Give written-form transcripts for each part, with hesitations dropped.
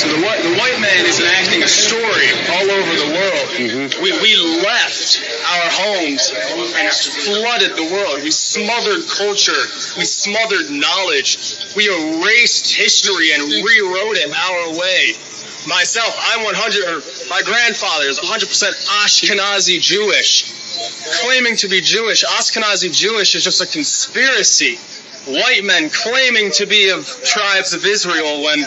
So the white man is enacting a story all over the world. Mm-hmm. We left our homes and flooded the world. We smothered culture. We smothered knowledge. We erased history and rewrote it our way. Myself, my grandfather is 100% Ashkenazi Jewish. Claiming to be Jewish, Ashkenazi Jewish is just a conspiracy. White men claiming to be of tribes of Israel when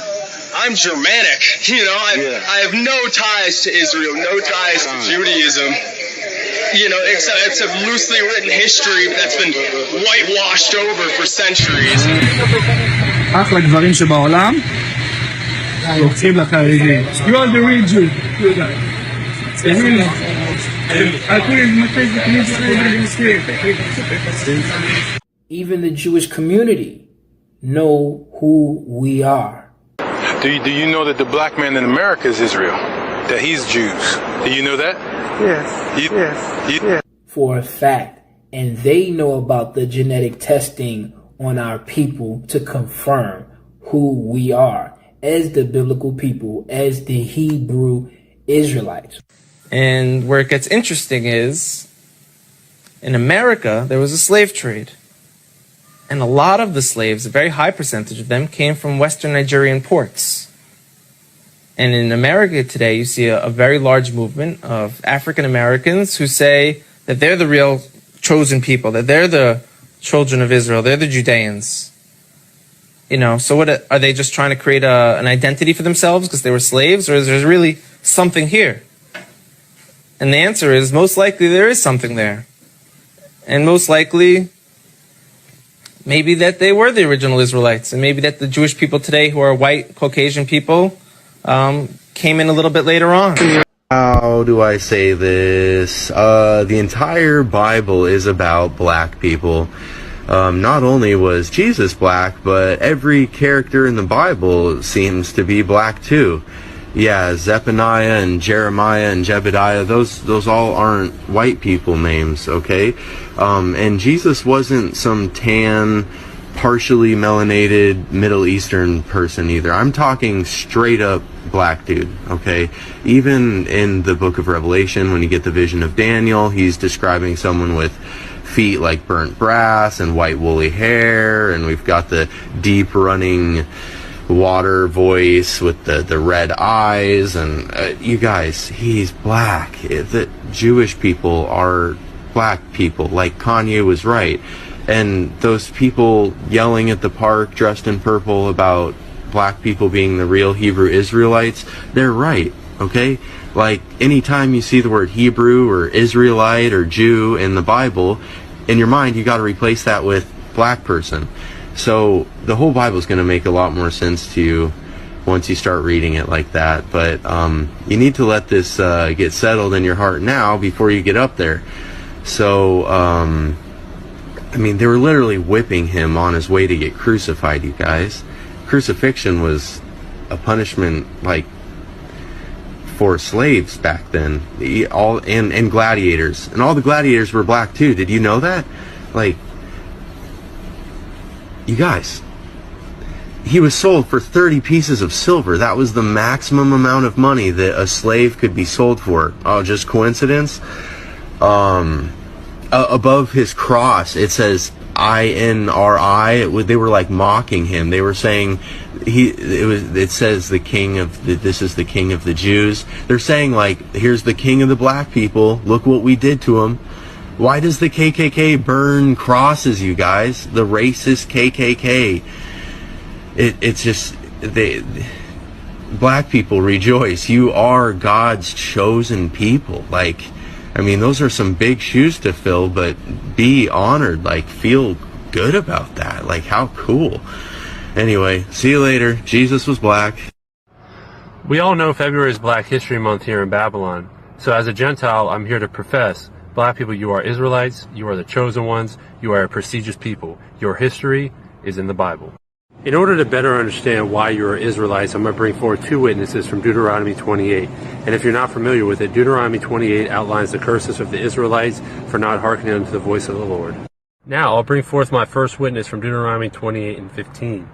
I'm Germanic. I have no ties to Israel, no ties to Judaism. Except loosely written history that's been whitewashed over for centuries. אחלה גברים שבעולם. לוקחים לחרדים. You are the real Jew. Even the Jewish community know who we are. Do you know that the black man in America is Israel? That he's Jews? Do you know that? Yes. For a fact. And they know about the genetic testing on our people to confirm who we are as the biblical people, as the Hebrew Israelites. And where it gets interesting is, in America, there was a slave trade. And a lot of the slaves, a very high percentage of them, came from Western Nigerian ports. And in America today, you see a very large movement of African Americans who say that they're the real chosen people, that they're the children of Israel, they're the Judeans. So what are they just trying to create an identity for themselves because they were slaves, or is there really something here? And the answer is, most likely there is something there. And most likely, maybe that they were the original Israelites, and maybe that the Jewish people today who are white, Caucasian people came in a little bit later on. How do I say this? The entire Bible is about black people. Not only was Jesus black, but every character in the Bible seems to be black too. Yeah, Zephaniah and Jeremiah and Jebediah, those all aren't white people names, okay? And Jesus wasn't some tan, partially melanated Middle Eastern person either. I'm talking straight up black dude, okay? Even in the book of Revelation, when you get the vision of Daniel, he's describing someone with feet like burnt brass and white woolly hair, and we've got the deep running water voice with the red eyes, and you guys, he's black. The Jewish people are black people, like Kanye was right. And those people yelling at the park dressed in purple about black people being the real Hebrew Israelites, they're right, okay? Like, anytime you see the word Hebrew or Israelite or Jew in the Bible, in your mind you got to replace that with black person. So the whole Bible is going to make a lot more sense to you once you start reading it like that. But you need to let this get settled in your heart now before you get up there. So, they were literally whipping him on his way to get crucified, you guys. Crucifixion was a punishment, like, for slaves back then. And gladiators. And all the gladiators were black too. Did you know that? Like, you guys, he was sold for 30 pieces of silver. That was the maximum amount of money that a slave could be sold for. Oh, just coincidence? Above his cross, it says INRI. They were like mocking him. They were saying it says this is the king of the Jews. They're saying, like, here's the king of the black people. Look what we did to him. Why does the KKK burn crosses, you guys? The racist KKK. It's just, black people rejoice. You are God's chosen people. Like, those are some big shoes to fill, but be honored. Like, feel good about that. Like, how cool. Anyway, see you later. Jesus was black. We all know February is Black History Month here in Babylon. So as a Gentile, I'm here to profess, black people, you are Israelites, you are the chosen ones, you are a prestigious people. Your history is in the Bible. In order to better understand why you are Israelites, I'm going to bring forward two witnesses from Deuteronomy 28. And if you're not familiar with it, Deuteronomy 28 outlines the curses of the Israelites for not hearkening unto the voice of the Lord. Now I'll bring forth my first witness from Deuteronomy 28 and 15.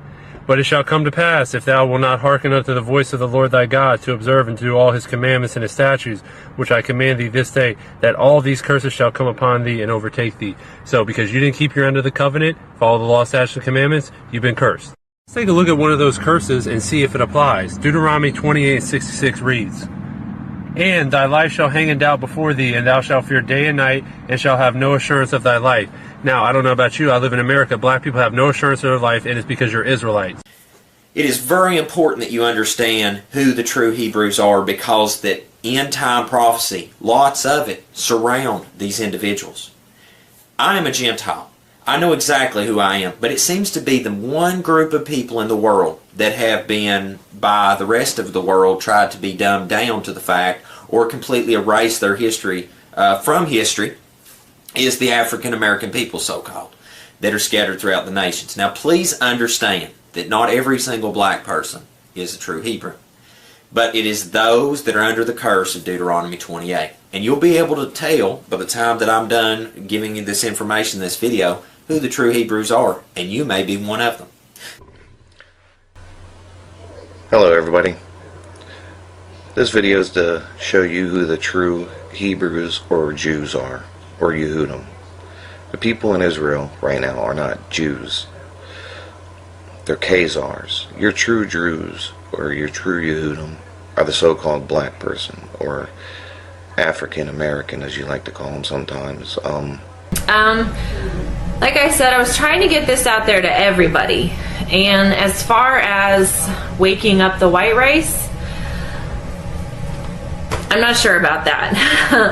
But it shall come to pass, if thou wilt not hearken unto the voice of the Lord thy God, to observe and do all his commandments and his statutes, which I command thee this day, that all these curses shall come upon thee and overtake thee. So, because you didn't keep your end of the covenant, follow the law, statutes, and commandments, you've been cursed. Let's take a look at one of those curses and see if it applies. Deuteronomy 28:66 reads, "And thy life shall hang in doubt before thee, and thou shalt fear day and night, and shall have no assurance of thy life." Now, I don't know about you, I live in America. Black people have no assurance of their life, and it's because you're Israelites. It is very important that you understand who the true Hebrews are, because that end-time prophecy, lots of it, surround these individuals. I am a Gentile. I know exactly who I am, but it seems to be the one group of people in the world that have been, by the rest of the world, tried to be dumbed down to the fact, or completely erase their history from history, is the African American people, so-called, that are scattered throughout the nations. Now, please understand that not every single black person is a true Hebrew, but it is those that are under the curse of Deuteronomy 28. And you'll be able to tell by the time that I'm done giving you this information in this video who the true Hebrews are, and you may be one of them. Hello everybody. This video is to show you who the true Hebrews or Jews are, or Yehudim. The people in Israel right now are not Jews. They're Khazars. Your true Jews or your true Yehudim are the so-called black person, or African American as you like to call them sometimes. Like I said, I was trying to get this out there to everybody. And as far as waking up the white race, I'm not sure about that,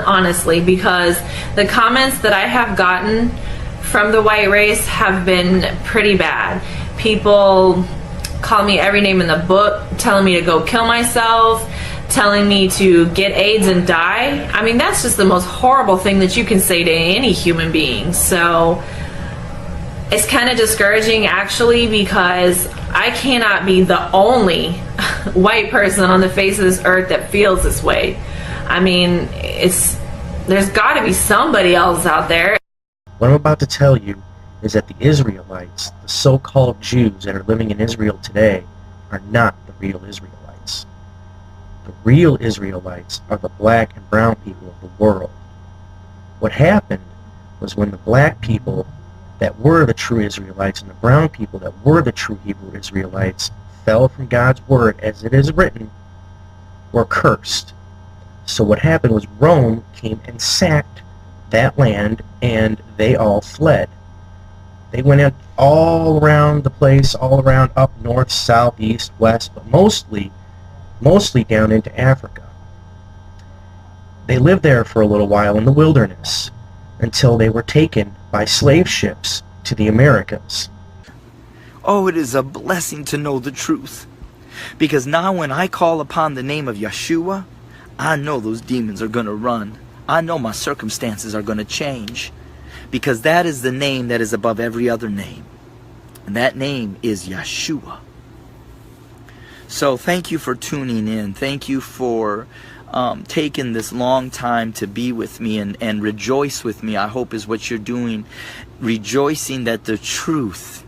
honestly, because the comments that I have gotten from the white race have been pretty bad. People call me every name in the book, telling me to go kill myself, telling me to get AIDS and die. I mean, that's just the most horrible thing that you can say to any human being. So it's kind of discouraging, actually, because I cannot be the only white person on the face of this earth that feels this way. I mean, there's got to be somebody else out there. What I'm about to tell you is that the Israelites, the so-called Jews that are living in Israel today, are not the real Israelites. The real Israelites are the black and brown people of the world. What happened was when the black people that were the true Israelites and the brown people that were the true Hebrew Israelites fell from God's word, as it is written, were cursed. So what happened was Rome came and sacked that land, and they all fled. They went out all around the place, all around up north, south, east, west, but mostly down into Africa. They lived there for a little while in the wilderness until they were taken by slave ships to the Americas. Oh, it is a blessing to know the truth, because now when I call upon the name of Yeshua, I know those demons are going to run. I know my circumstances are going to change, because that is the name that is above every other name, and that name is Yeshua. So thank you for tuning in. Thank you for taking this long time to be with me and rejoice with me, I hope is what you're doing. Rejoicing that the truth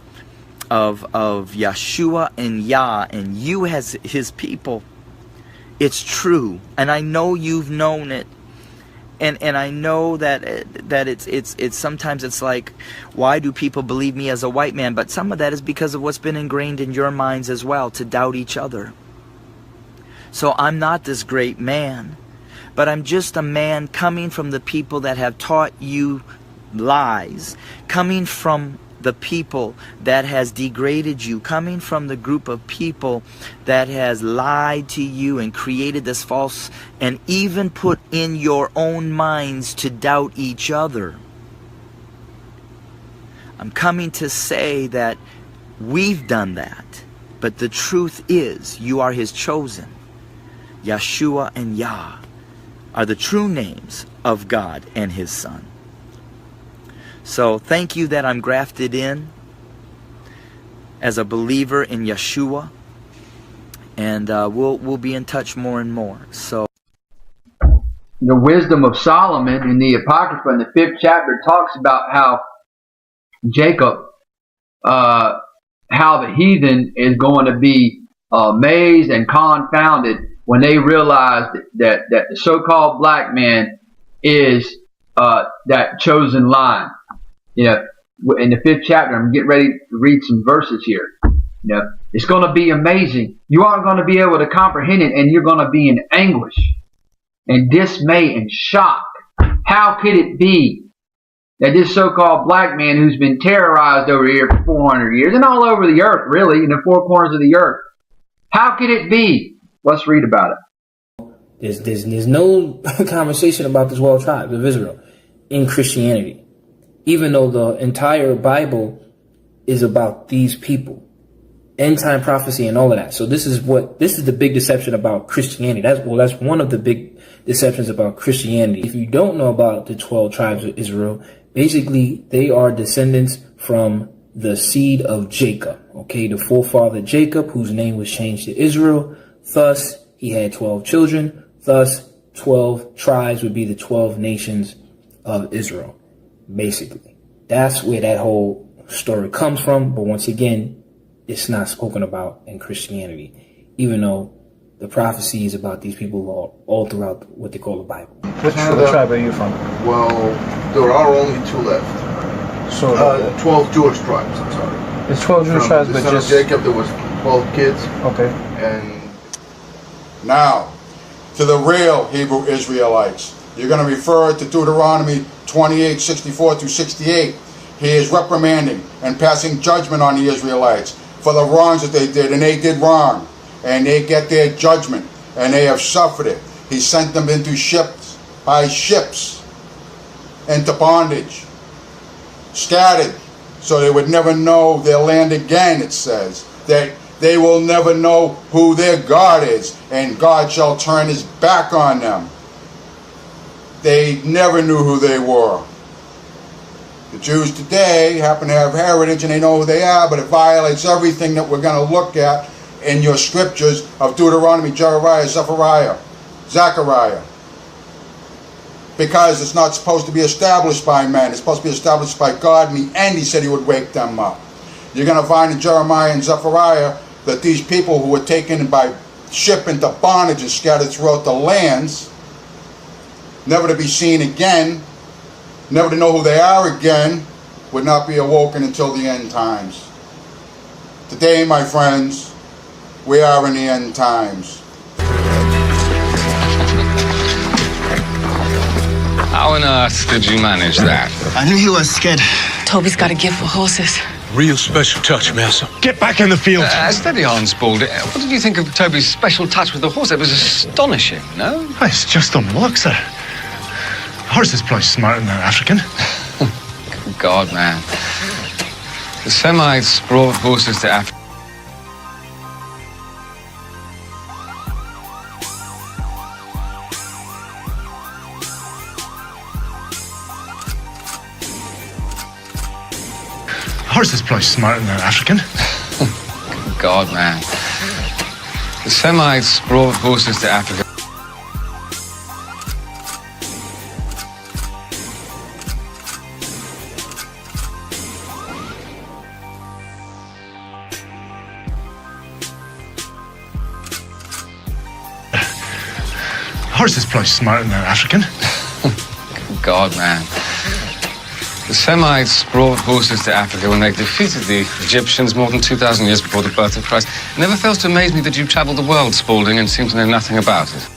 of Yeshua and Yah and you as his people, it's true. And I know you've known it. And I know that it's sometimes it's like, why do people believe me as a white man? But some of that is because of what's been ingrained in your minds as well, to doubt each other. So I'm not this great man, but I'm just a man coming from the people that have taught you lies, coming from the people that has degraded you, coming from the group of people that has lied to you and created this false, and even put in your own minds to doubt each other. I'm coming to say that we've done that, but the truth is you are his chosen. Yeshua and Yah are the true names of God and his Son. So thank you that I'm grafted in as a believer in Yeshua, and we'll be in touch more and more. So the wisdom of Solomon in the Apocrypha in the 5th chapter talks about how Jacob how the heathen is going to be amazed and confounded when they realize that the so-called black man is that chosen line. You know, in the 5th chapter, I'm getting ready to read some verses here. You know, it's going to be amazing. You aren't going to be able to comprehend it, and you're going to be in anguish and dismay and shock. How could it be that this so-called black man who's been terrorized over here for 400 years and all over the earth, really, in the 4 corners of the earth, how could it be? Let's read about it. There's no conversation about the 12 tribes of Israel in Christianity, even though the entire Bible is about these people, end time prophecy and all of that. So this is the big deception about Christianity. That's one of the big deceptions about Christianity. If you don't know about the 12 tribes of Israel, basically they are descendants from the seed of Jacob. Okay, the forefather Jacob, whose name was changed to Israel. Thus, he had 12 children. Thus, 12 tribes would be the 12 nations of Israel. Basically, that's where that whole story comes from. But once again, it's not spoken about in Christianity, even though the prophecies about these people are all throughout what they call the Bible. Which tribe are you from? Well, there are only 2 left. So 12 Jewish tribes, I'm sorry. It's 12 Jewish tribes, but just Jacob, there was 12 kids. Okay. And now, to the real Hebrew Israelites, you're going to refer to Deuteronomy 28:64-68. He is reprimanding and passing judgment on the Israelites for the wrongs that they did, and they did wrong, and they get their judgment, and they have suffered it. He sent them into ships, by ships, into bondage, scattered, so they would never know their land again, it says. That they will never know who their God is, and God shall turn his back on them. They never knew who they were. The Jews today happen to have heritage and they know who they are, but it violates everything that we're going to look at in your scriptures of Deuteronomy, Jeremiah, Zechariah. Because it's not supposed to be established by man. It's supposed to be established by God, and the end he said he would wake them up. You're going to find in Jeremiah and Zechariah that these people who were taken by ship into bondage and scattered throughout the lands, never to be seen again, never to know who they are again, would not be awoken until the end times. Today, my friends, we are in the end times. How on earth did you manage that? I knew you were scared. Toby's got a gift for horses. Real special touch, Massa. Get back in the field. Steady on, Spaulding. What did you think of Toby's special touch with the horse? It was astonishing, no? It's just unluck, sir. Horse is probably smarter than an African. Good God, man. The Semites brought horses to Africa. Horse is probably smarter than an African. Good God, man. The Semites brought horses to Africa. Horse is probably smarter than an African. Good God, man. The Semites brought horses to Africa when they defeated the Egyptians more than 2,000 years before the birth of Christ. It never fails to amaze me that you've traveled the world, Spaulding, and seem to know nothing about it.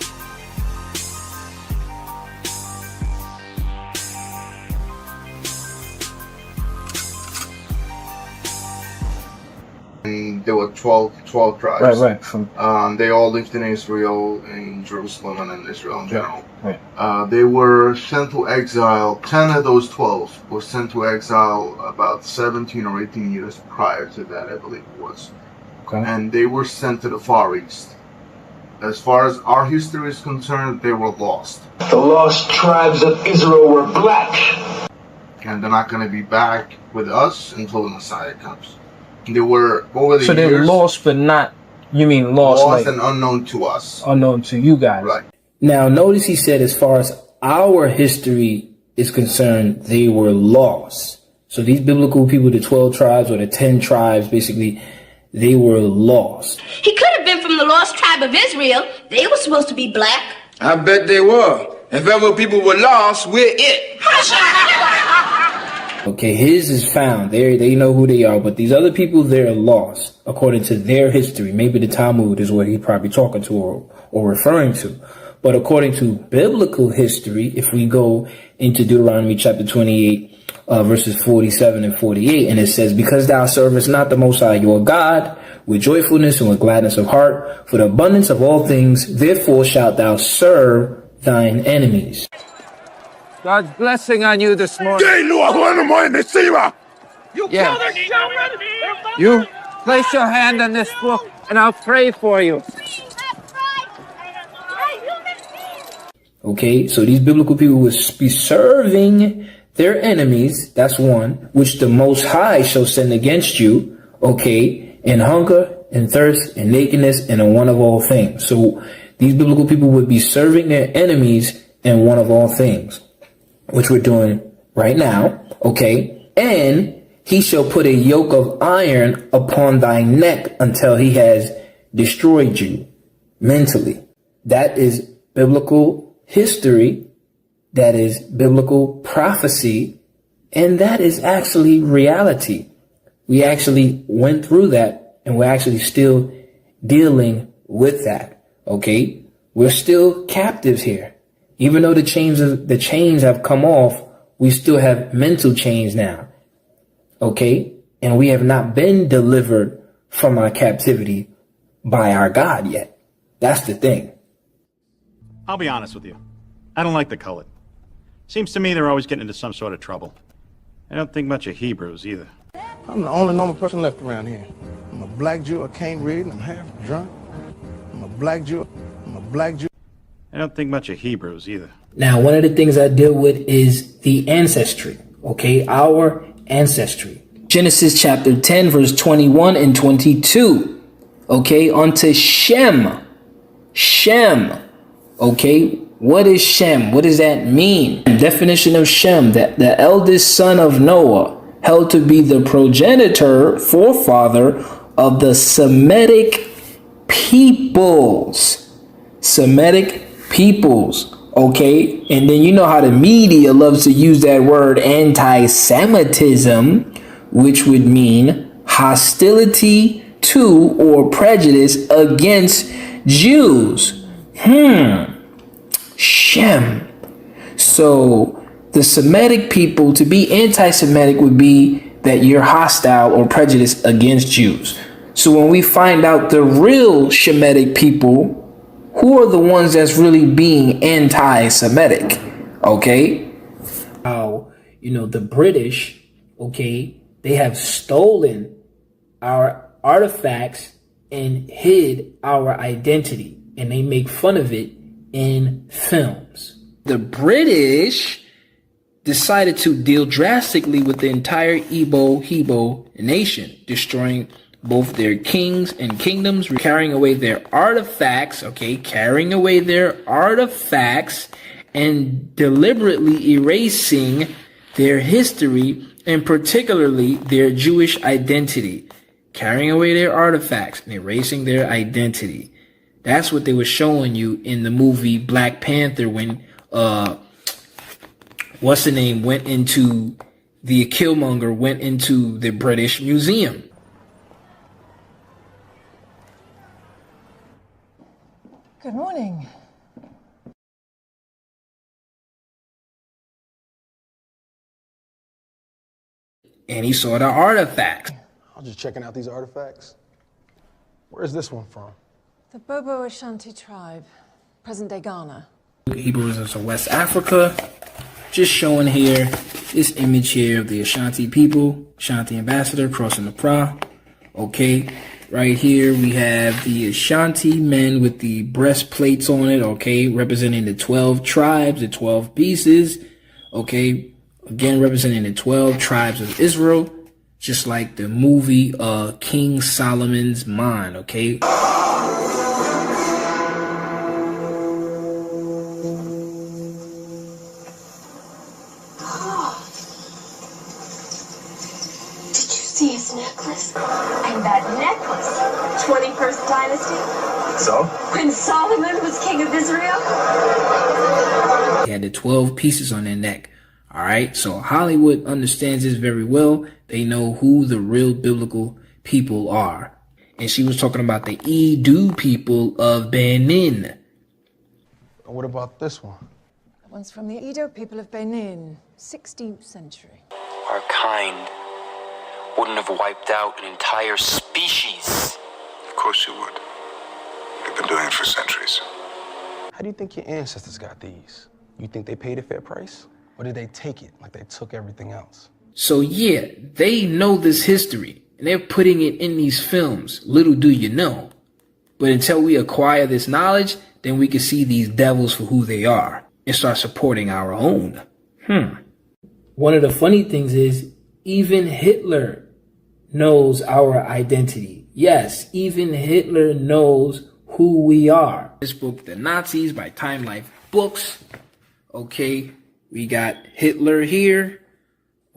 And there were 12 tribes. Right. They all lived in Israel, in Jerusalem, and in Israel in general. Right. They were sent to exile. 10 of those 12 were sent to exile about 17 or 18 years prior to that, I believe it was. Okay. And they were sent to the Far East. As far as our history is concerned, they were lost. The lost tribes of Israel were black. And they're not going to be back with us until the Messiah comes. They were over the years. So they're lost, but not. You mean lost like and unknown to us. Unknown to you guys. Right. Now, notice he said, as far as our history is concerned, they were lost. So these biblical people, the 12 tribes or the 10 tribes, basically, they were lost. He could have been from the lost tribe of Israel. They were supposed to be black. I bet they were. If ever people were lost, we're it. Okay, his is found. They know who they are, but these other people, they're lost according to their history. Maybe the Talmud is what he's probably talking to or referring to. But according to biblical history, if we go into Deuteronomy chapter 28, verses 47 and 48, and it says, because thou servest not the Most High your God with joyfulness and with gladness of heart, for the abundance of all things, therefore shalt thou serve thine enemies. God's blessing on you this morning. You place your hand on this book and I'll pray for you. Okay, so these biblical people would be serving their enemies, that's one, which the Most High shall send against you, okay, in hunger and thirst and nakedness and in want of all things. So these biblical people would be serving their enemies in want of all things, which we're doing right now, okay? And he shall put a yoke of iron upon thy neck until he has destroyed you mentally. That is biblical history. That is biblical prophecy. And that is actually reality. We actually went through that and we're actually still dealing with that, okay? We're still captives here. Even though the chains have come off, we still have mental chains now. Okay? And we have not been delivered from our captivity by our God yet. That's the thing. I'll be honest with you. I don't like the colored. Seems to me they're always getting into some sort of trouble. I don't think much of Hebrews either. I'm the only normal person left around here. I'm a black Jew. I can't read and I'm half drunk. I'm a black Jew. I don't think much of Hebrews either. Now, one of the things I deal with is the ancestry, okay? Our ancestry. Genesis chapter 10, verse 21 and 22, okay? Unto Shem. Shem, okay? What is Shem? What does that mean? Definition of Shem, that the eldest son of Noah, held to be the progenitor, forefather of the Semitic peoples. Semitic peoples, okay? And then you know how the media loves to use that word anti-Semitism, which would mean hostility to or prejudice against Jews. Shem. So the Semitic people, to be anti-Semitic would be that you're hostile or prejudiced against Jews. So when we find out the real Shemitic people, who are the ones that's really being anti-Semitic? Okay? How, the British, okay, they have stolen our artifacts and hid our identity. And they make fun of it in films. The British decided to deal drastically with the entire Igbo nation, destroying both their kings and kingdoms, carrying away their artifacts, and deliberately erasing their history and particularly their Jewish identity, carrying away their artifacts and erasing their identity. That's what they were showing you in the movie Black Panther when, Killmonger went into the British Museum. Good morning. And he saw the artifacts. I was just checking out these artifacts. Where's this one from? The Bobo Ashanti tribe, present-day Ghana. Hebrews is West Africa. Just showing here this image here of the Ashanti people, Ashanti ambassador crossing the Pra. Okay, right here we have the Ashanti men with the breastplates on it, okay, representing the 12 tribes, the 12 pieces, okay, again representing the 12 tribes of Israel, just like the movie King Solomon's Mine, okay. palace? And that necklace? 21st dynasty? So? When Solomon was king of Israel? They had the 12 pieces on their neck. All right, so Hollywood understands this very well. They know who the real biblical people are. And she was talking about the Edo people of Benin. What about this one? That one's from the Edo people of Benin, 16th century. Our kind wouldn't have wiped out an entire species. Of course you would. They've been doing it for centuries. How do you think your ancestors got these? You think they paid a fair price? Or did they take it like they took everything else? So yeah, they know this history, and they're putting it in these films. Little do you know. But until we acquire this knowledge, then we can see these devils for who they are and start supporting our own. One of the funny things is, even Hitler knows our identity. Yes, even Hitler knows who we are. This book, The Nazis by Time Life Books. Okay, we got Hitler here.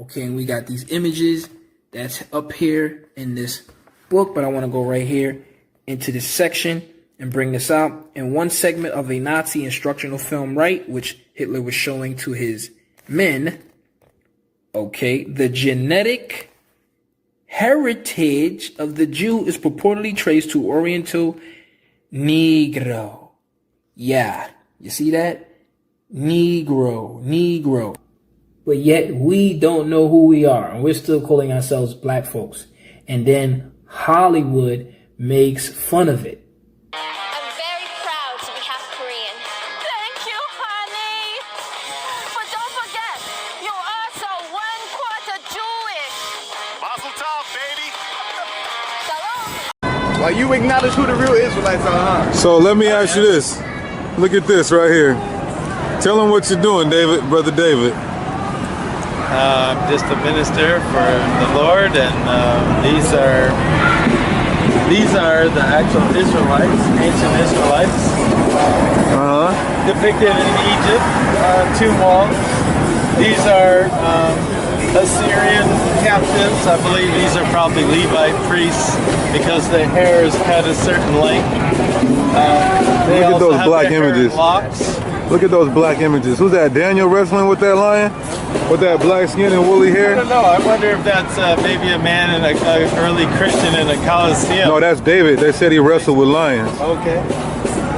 Okay, and we got these images that's up here in this book, but I want to go right here into this section and bring this out. In one segment of a Nazi instructional film, right, which Hitler was showing to his men, okay, the genetic heritage of the Jew is purportedly traced to Oriental Negro. Yeah, you see that? Negro. But yet we don't know who we are, and we're still calling ourselves black folks. And then Hollywood makes fun of it. I'm very proud to be half Korean. Thank you, honey. But don't forget, you're also 1/4 Jewish. Mazel tov, baby. Shalom. Well, you acknowledge who the real Israelites are, huh? So let me ask you this. Look at this right here. Tell them what you're doing, David, Brother David. I'm just a minister for the Lord, and these are the actual Israelites, ancient Israelites, depicted in Egypt, tomb walls. These are Assyrian captives. I believe these are probably Levite priests because their hair is cut a certain length. They Look at also those have black their hair in images. locks. Look at those black images. Who's that? Daniel wrestling with that lion? With that black skin and woolly I hair? don't know. I wonder if that's maybe a man in an early Christian in a Colosseum. No, that's David. They said he wrestled with lions. Okay.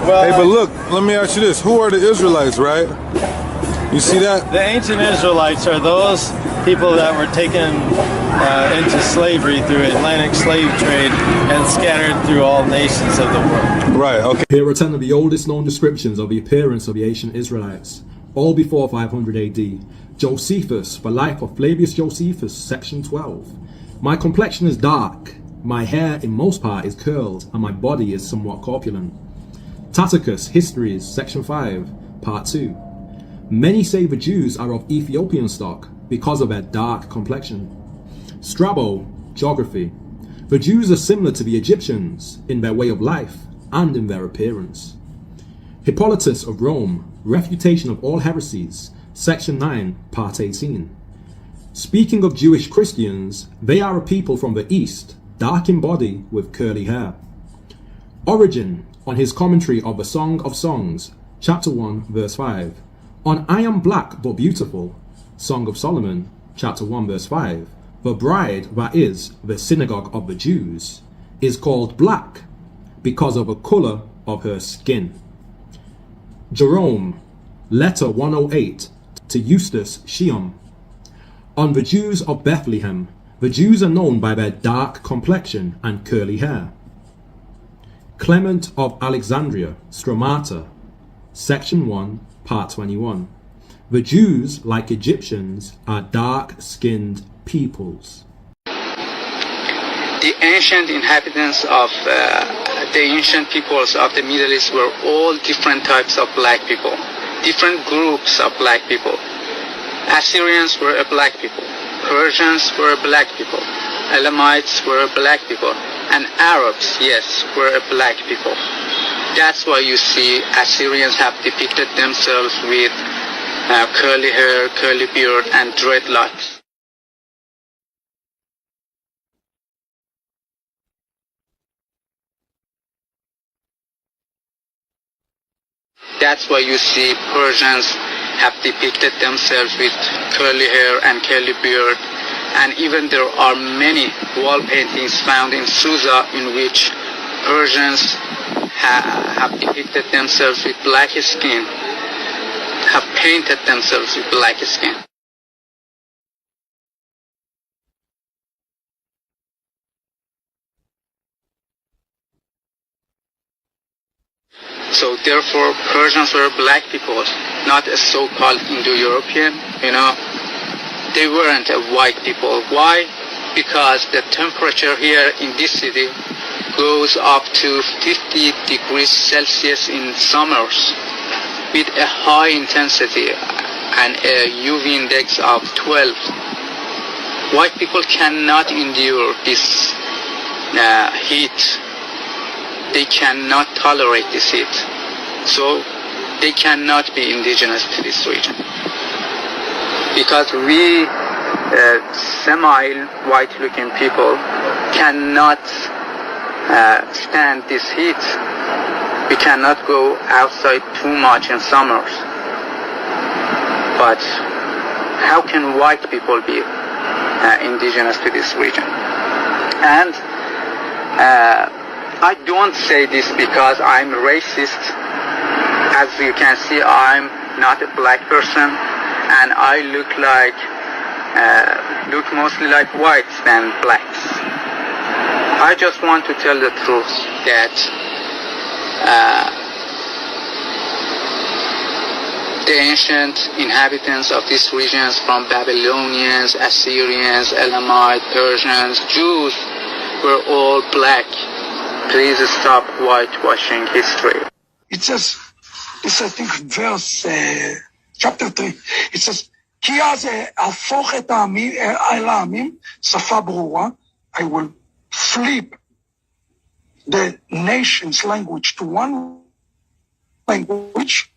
Well, Hey, but look, let me ask you this. Who are the Israelites, right? You see that? The ancient Israelites are those people that were taken into slavery through Atlantic slave trade and scattered through all nations of the world. Right, okay. Here are 10 of the oldest known descriptions of the appearance of the ancient Israelites, all before 500 AD. Josephus, for life of Flavius Josephus, section 12. My complexion is dark, my hair in most part is curled, and my body is somewhat corpulent. Tacitus, Histories, section 5, part 2. Many say the Jews are of Ethiopian stock because of their dark complexion. Strabo, Geography. The Jews are similar to the Egyptians in their way of life and in their appearance. Hippolytus of Rome, Refutation of All Heresies, section 9, part 18. Speaking of Jewish Christians, they are a people from the East, dark in body with curly hair. Origen, on his commentary of the Song of Songs, chapter 1, verse 5. On I am black but beautiful, Song of Solomon, chapter 1, verse 5. The bride, that is, the synagogue of the Jews, is called black because of the color of her skin. Jerome, letter 108 to Eustace Sheum. On the Jews of Bethlehem, the Jews are known by their dark complexion and curly hair. Clement of Alexandria, Stromata, section 1, part 21. The Jews, like Egyptians, are dark-skinned peoples. The ancient inhabitants of the ancient peoples of the Middle East were all different types of black people, different groups of black people. Assyrians were a black people, Persians were black people, Elamites were black people, and Arabs, yes, were a black people. That's why you see Assyrians have depicted themselves with curly hair, curly beard, and dreadlocks. That's why you see Persians have depicted themselves with curly hair and curly beard. And even there are many wall paintings found in Susa in which Persians have depicted themselves with black skin, have painted themselves with black skin. So therefore, Persians were black people, not a so-called Indo-European, you know. They weren't a white people. Why? Because the temperature here in this city goes up to 50 degrees Celsius in summers with a high intensity and a UV index of 12. White people cannot endure this heat. They cannot tolerate this heat. So they cannot be indigenous to this region. Because we semi-white looking people cannot stand this heat. We cannot go outside too much in summers. But how can white people be indigenous to this region? And I don't say this because I'm racist. As you can see, I'm not a black person, and I look mostly like whites than blacks. I just want to tell the truth that the ancient inhabitants of these regions, from Babylonians, Assyrians, Elamite, Persians, Jews, were all black. Please stop whitewashing history. It says, this I think verse, chapter 3, it says, כי אז הפוך את העמים, אל העמים, שפה ברורה, I will flip the nation's language to one language,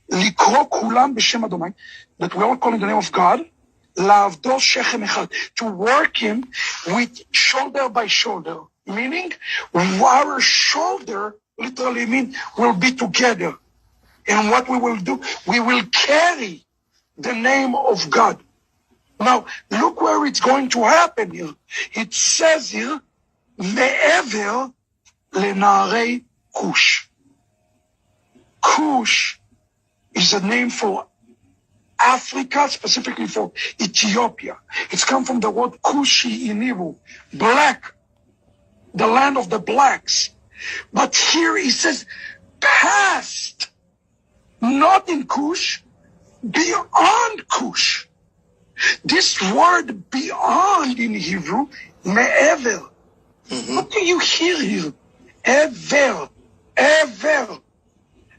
לקרוא כולם בשם אדוני, that we all call in the name of God, לעבדו שכם אחד, to work him with shoulder by shoulder, meaning our shoulder literally means we'll be together. And what we will do, we will carry the name of God. Now, look where it's going to happen here. It says here, מעבר לנהרי כוש. Kush is a name for Africa, specifically for Ethiopia. It's come from the word Kushi in Hebrew, black, the land of the blacks. But here he says, past, not in Kush, beyond Kush. This word beyond in Hebrew, me'ever. What do you hear here? Ever, ever,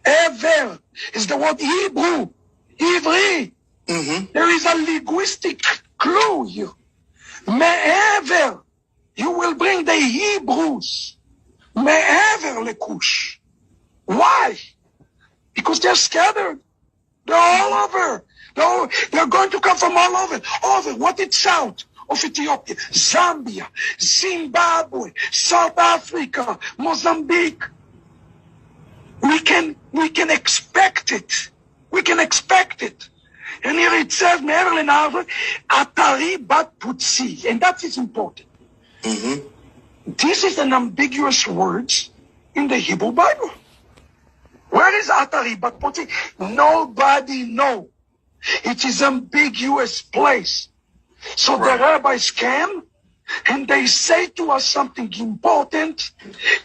ever is the word Hebrew, Ivri. There is a linguistic clue here. Me'ever, you will bring the Hebrews. Me'ever lekush. Why? Because they're scattered. They're all over. They're going to come from all over. What is south of Ethiopia? Zambia, Zimbabwe, South Africa, Mozambique. We can expect it. We can expect it. And here it says, Atari bat putsi. And that is important. This is an ambiguous word in the Hebrew Bible. Where is Atari bat putsi? Nobody knows. It is ambiguous place. So the rabbis came and they say to us something important.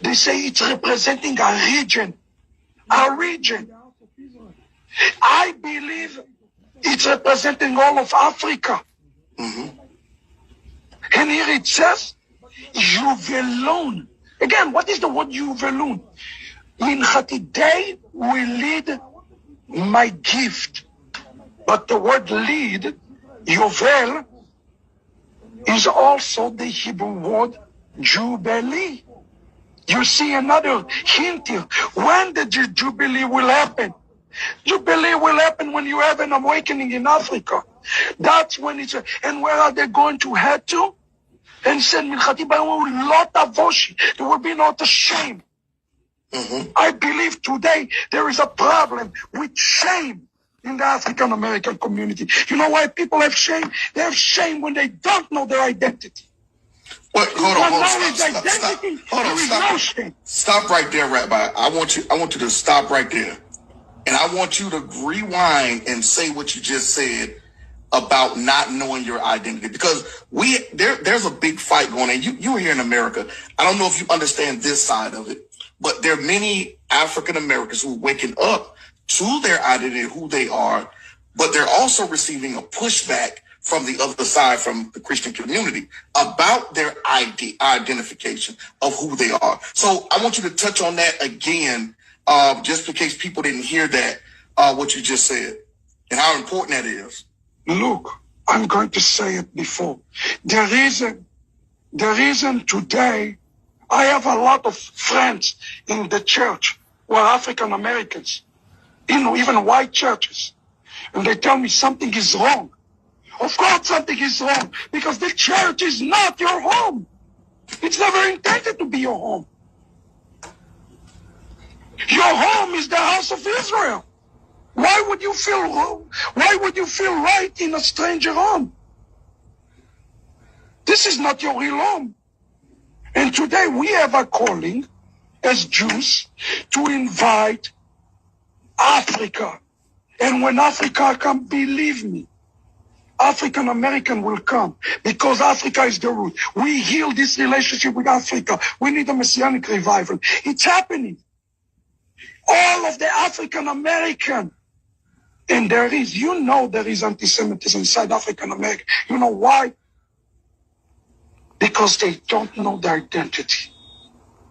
They say it's representing a region. A region. I believe it's representing all of Africa. And here it says, Yuvelun. Again, what is the word Yuvelun? Minchati, they will lead my gift. But the word lead, Yovel, is also the Hebrew word Jubilee. You see another hint here. When the Jubilee will happen? Jubilee will happen when you have an awakening in Africa. That's when it's... And where are they going to head to? And said, there will be not a shame. I believe today there is a problem with shame in the African American community. You know why people have shame? They have shame when they don't know their identity. Wait, hold on, Stop right there, Rabbi. I want you to stop right there. And I want you to rewind and say what you just said about not knowing your identity, because there's a big fight going on. You are here in America. I don't know if you understand this side of it, but there are many African Americans who are waking up to their identity, who they are, but they're also receiving a pushback from the other side, from the Christian community, about their identification of who they are. So I want you to touch on that again, just in case people didn't hear that, what you just said, and how important that is. Look, I'm going to say it before. The reason today, I have a lot of friends in the church who are African Americans, even white churches, and they tell me something is wrong. Of course something is wrong, because the church is not your home. It's never intended to be your home. Your home is the house of Israel. Why would you feel wrong? Why would you feel right in a stranger home? This is not your real home. And today we have a calling as Jews to invite Africa. And when Africa comes, believe me, African American will come, because Africa is the root. We heal this relationship with Africa. We need a messianic revival. It's happening. All of the African American, and there is anti-Semitism inside African American. You know why? Because they don't know their identity.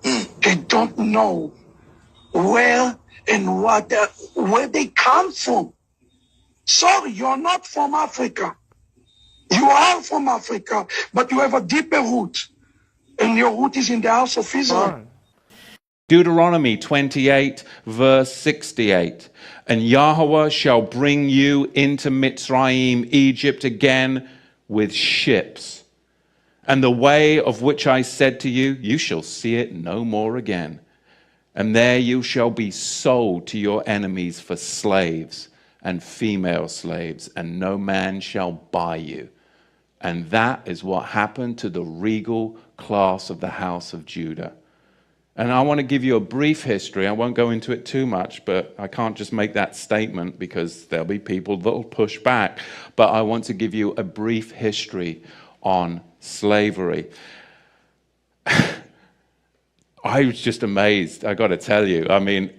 They don't know where and where they come from. Sorry, you're not from Africa. You are from Africa, but you have a deeper root. And your root is in the house of Israel. Deuteronomy 28, verse 68. And YAHUAH shall bring you into Mitzrayim, Egypt again, with ships. And the way of which I said to you, you shall see it no more again. And there you shall be sold to your enemies for slaves and female slaves, and no man shall buy you. And that is what happened to the regal class of the house of Judah. And I want to give you a brief history. I won't go into it too much, but I can't just make that statement because there'll be people that will push back. But I want to give you a brief history on slavery. I was just amazed, I got to tell you. I mean,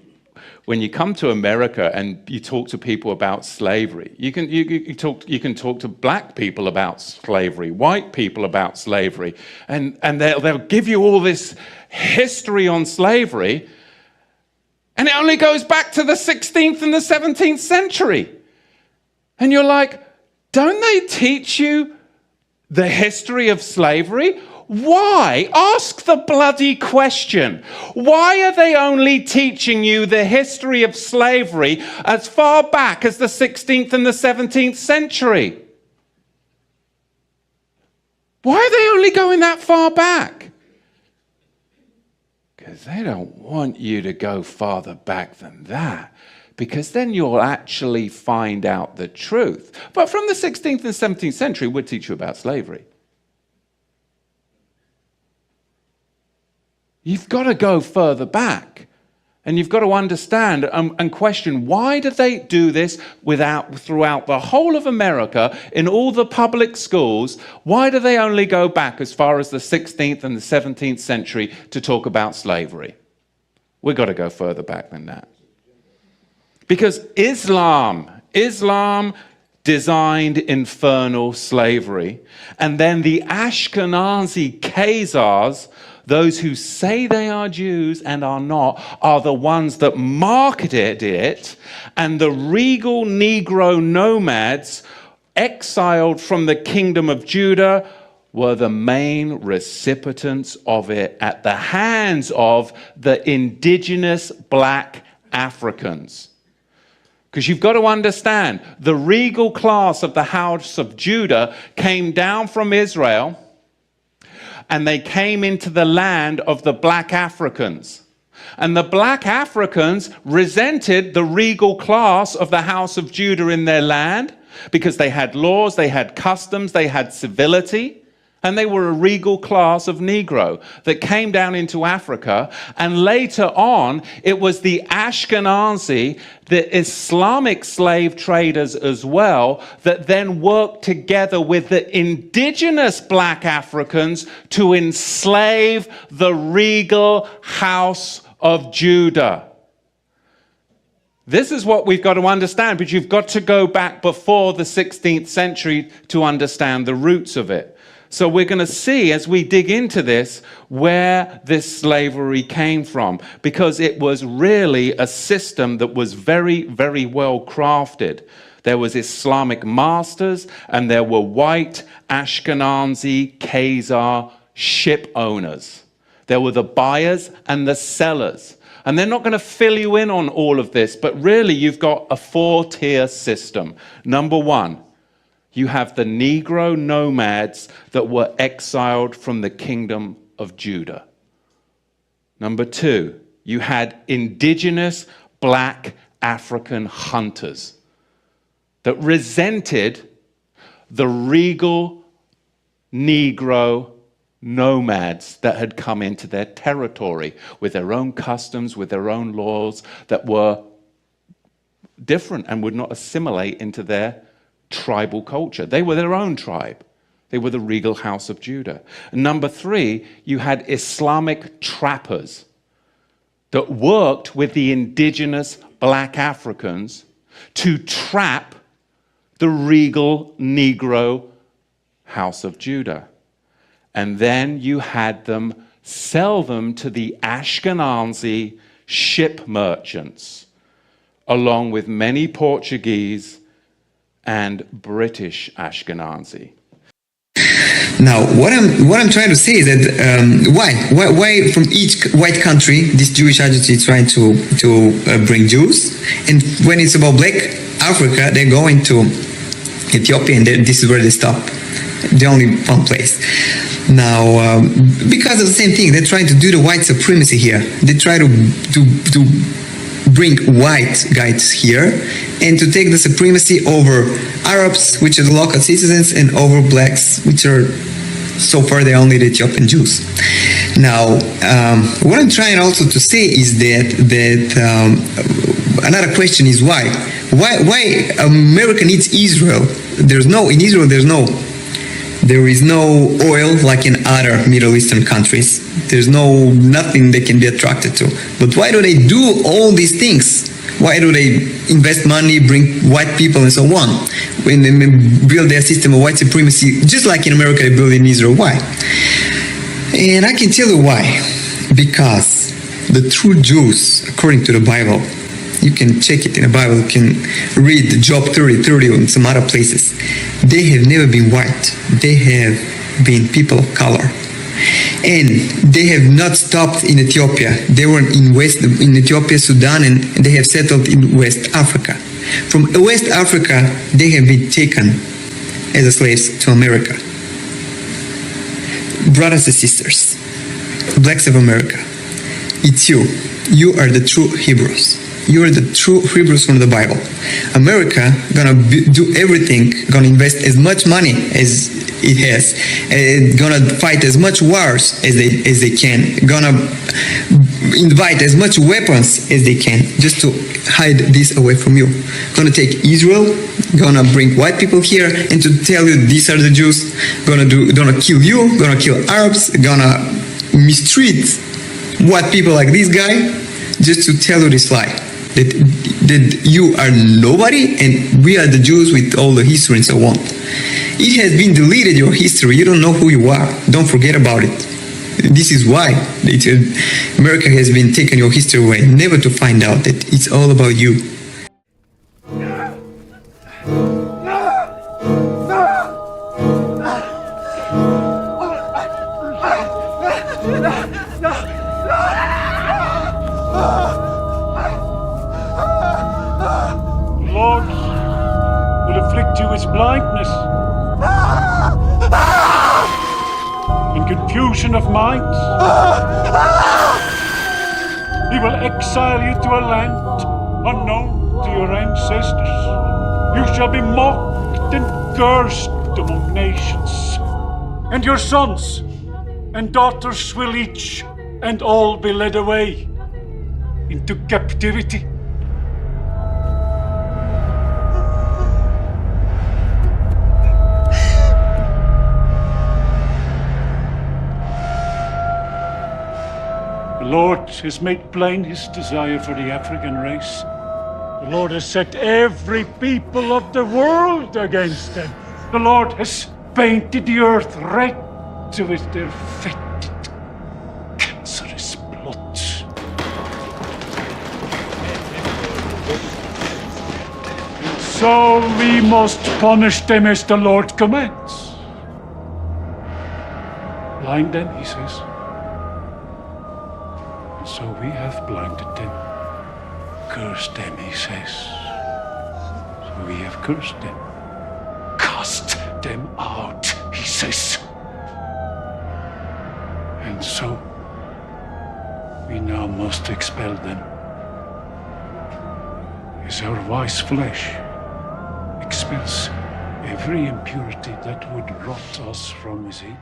when you come to America and you talk to people about slavery, you can talk to black people about slavery, white people about slavery, and they'll give you all this history on slavery, and it only goes back to the 16th and the 17th century. And you're like, don't they teach you the history of slavery? Why? Ask the bloody question. Why are they only teaching you the history of slavery as far back as the 16th and the 17th century? Why are they only going that far back? Because they don't want you to go farther back than that, because then you'll actually find out the truth. But from the 16th and 17th century, we'll teach you about slavery. You've got to go further back, and you've got to understand and question, why do they do this throughout the whole of America, in all the public schools? Why do they only go back as far as the 16th and the 17th century to talk about slavery? We've got to go further back than that. Because Islam designed infernal slavery, and then the Ashkenazi Khazars, those who say they are Jews and are not, are the ones that marketed it, and the regal Negro nomads exiled from the kingdom of Judah were the main recipients of it at the hands of the indigenous black Africans. Because you've got to understand, the regal class of the house of Judah came down from Israel, and they came into the land of the black Africans. And the black Africans resented the regal class of the house of Judah in their land because they had laws, they had customs, they had civility. And they were a regal class of Negro that came down into Africa. And later on, it was the Ashkenazi, the Islamic slave traders as well, that then worked together with the indigenous black Africans to enslave the regal house of Judah. This is what we've got to understand, but you've got to go back before the 16th century to understand the roots of it. So we're going to see as we dig into this where this slavery came from, because it was really a system that was very, very well crafted. There was Islamic masters and there were white Ashkenazi Khazar ship owners. There were the buyers and the sellers. And they're not going to fill you in on all of this, but really you've got a 4-tier system. Number one, you have the Negro nomads that were exiled from the kingdom of Judah. Number two, you had indigenous black African hunters that resented the regal Negro nomads that had come into their territory with their own customs, with their own laws that were different and would not assimilate into their tribal culture. They were their own tribe. They were the regal house of Judah. And number three, you had Islamic trappers that worked with the indigenous black Africans to trap the regal Negro house of Judah. And then you had them sell them to the Ashkenazi ship merchants, along with many Portuguese and British Ashkenazi. Now, what I'm trying to say is that why from each white country this Jewish agency is trying to bring Jews, and when it's about black Africa, they're going to Ethiopia, and this is where they stop. The only one place. Now, because of the same thing, they're trying to do the white supremacy here. They try to bring white guys here and to take the supremacy over Arabs, which are the local citizens, and over blacks, which are so far they're only the Ethiopian Jews. Now, what I'm trying also to say is that another question is why America needs Israel. In Israel there is no oil like in other Middle Eastern countries. There's nothing they can be attracted to. But why do they do all these things? Why do they invest money, bring white people and so on, when they build their system of white supremacy, just like in America they build in Israel? Why? And I can tell you why. Because the true Jews, according to the Bible, you can check it in the Bible, you can read Job 30:30 and some other places. They have never been white. They have been people of color. And they have not stopped in Ethiopia. They were in Ethiopia, Sudan, and they have settled in West Africa. From West Africa, they have been taken as slaves to America. Brothers and sisters, blacks of America, it's you. You are the true Hebrews. You are the true Hebrews from the Bible. America gonna do everything, gonna invest as much money as it has, gonna fight as much wars as they can, gonna invite as much weapons as they can, just to hide this away from you. Gonna take Israel, gonna bring white people here, and to tell you these are the Jews. Gonna kill you, gonna kill Arabs, gonna mistreat white people like this guy, just to tell you this lie. That you are nobody and we are the Jews with all the history and so on. It has been deleted, your history. You don't know who you are. Don't forget about it. This is why America has been taking your history away, never to find out that it's all about you. Blindness and confusion of minds He will exile you to a land unknown to your ancestors. You shall be mocked and cursed among nations. And your sons and daughters will each and all be led away into captivity. The Lord has made plain his desire for the African race. The Lord has set every people of the world against them. The Lord has painted the earth red with their fetid, cancerous blood. And so we must punish them as the Lord commands. Blind them, he says. So we have blinded them. Curse them, he says. So we have cursed them. Cast them out, he says. And so we now must expel them. As our wise flesh expels every impurity that would rot us from within.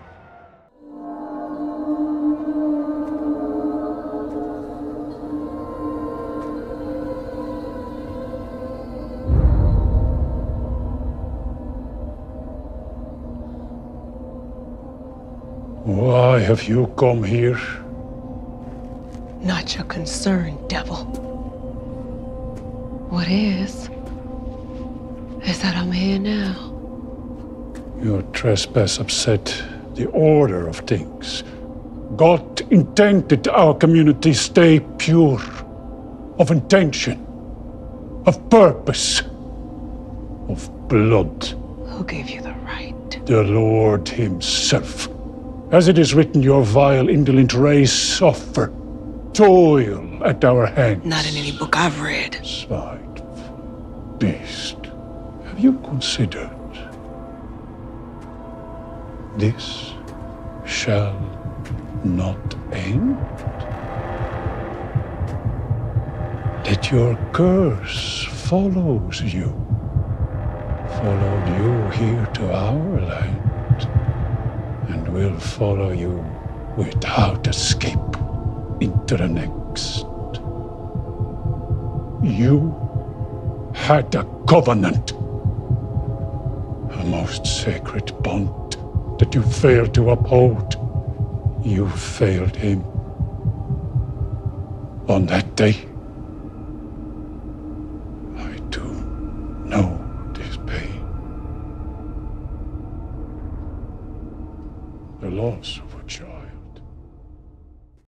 Why have you come here? Not your concern, devil. What is that I'm here now. Your trespass upset the order of things. God intended our community stay pure, of intention, of purpose, of blood. Who gave you the right? The Lord himself. As it is written, your vile, indolent race suffer, toil at our hands. Not in any book I've read. Spiteful beast. Have you considered? This shall not end. That your curse follows you. Followed you here to our land. And will follow you without escape into the next. You had a covenant, a most sacred bond that you failed to uphold. You failed him. On that day, I do know this pain. The loss of a child.